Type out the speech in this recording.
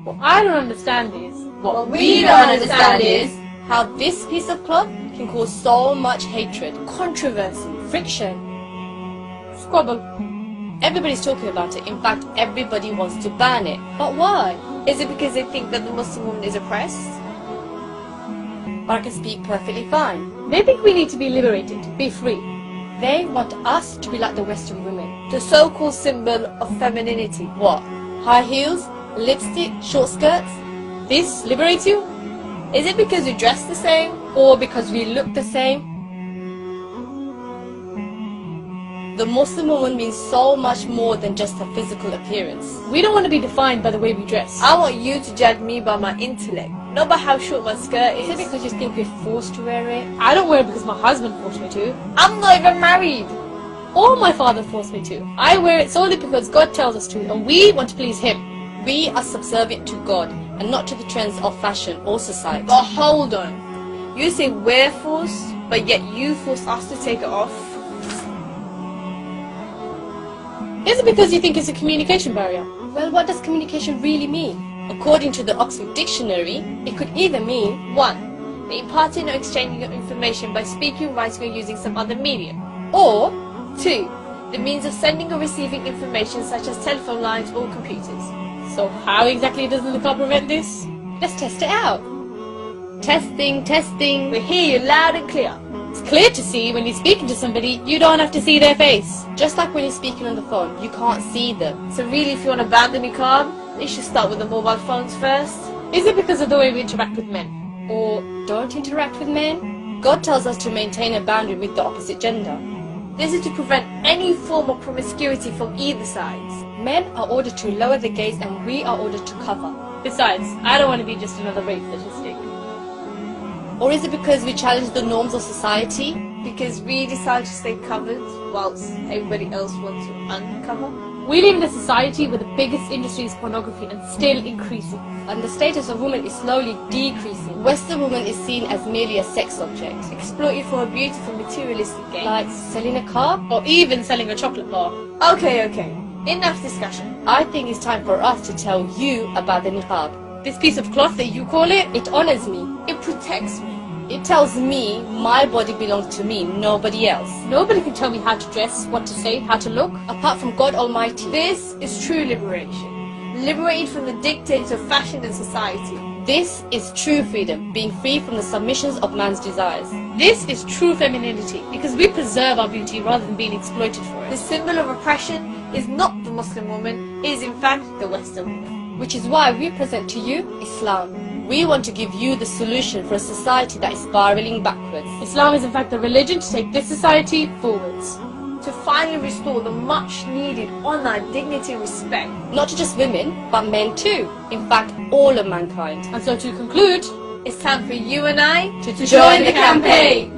What I don't understand is... What we don't understand is how this piece of cloth can cause so much hatred, controversy, friction, squabble. Everybody's talking about it. In fact, everybody wants to ban it. But why? Is it because they think that the Muslim woman is oppressed? Or I can speak perfectly fine. They think we need to be liberated, be free. They want us to be like the Western women, the so-called symbol of femininity. What? High heels, lipstick, short skirts? This liberates you? Is it because we dress the same? Or because we look the same? The Muslim woman means so much more than just her physical appearance. We don't want to be defined by the way we dress. I want you to judge me by my intellect, not by how short my skirt is. Is it because you think we're forced to wear it? I don't wear it because my husband forced me to. I'm not even married. Or my father forced me to. I wear it solely because God tells us to, and we want to please Him. We are subservient to God and not to the trends of fashion or society. But hold on. You say we're forced, but yet you force us to take it off? Is it because you think it's a communication barrier? Well, what does communication really mean? According to the Oxford Dictionary, it could either mean 1. The imparting or exchanging of information by speaking, writing or using some other medium. Or 2. The means of sending or receiving information such as telephone lines or computers. So how exactly does the niqab prevent this? Let's test it out. Testing, testing. We hear you loud and clear. It's clear to see when you're speaking to somebody, you don't have to see their face. Just like when you're speaking on the phone, you can't see them. So really, if you want to ban the niqab, you should start with the mobile phones first. Is it because of the way we interact with men? Or don't interact with men? God tells us to maintain a boundary with the opposite gender. This is to prevent any form of promiscuity from either sides. Men are ordered to lower the gaze and we are ordered to cover. Besides, I don't want to be just another rape statistic. Or is it because we challenge the norms of society? Because we decide to stay covered whilst everybody else wants to uncover? We live in a society where the biggest industry is pornography and still increasing. And the status of woman is slowly decreasing. Western woman is seen as merely a sex object, exploited for a beautiful materialistic gain. Like selling a car? Or even selling a chocolate bar. Okay. Enough discussion. I think it's time for us to tell you about the niqab. This piece of cloth that you call it, it honors me. It protects me. It tells me my body belongs to me, nobody else. Nobody can tell me how to dress, what to say, how to look, apart from God Almighty. This is true liberation. Liberated from the dictates of fashion and society. This is true freedom, being free from the submissions of man's desires. This is true femininity, because we preserve our beauty rather than being exploited for it. The symbol of oppression is not the Muslim woman, it is in fact the Western woman. Which is why we present to you Islam. We want to give you the solution for a society that is spiraling backwards. Islam is in fact the religion to take this society forwards. To finally restore the much needed honour, dignity and respect. Not to just women, but men too. In fact, all of mankind. And so to conclude, it's time for you and I to join the campaign.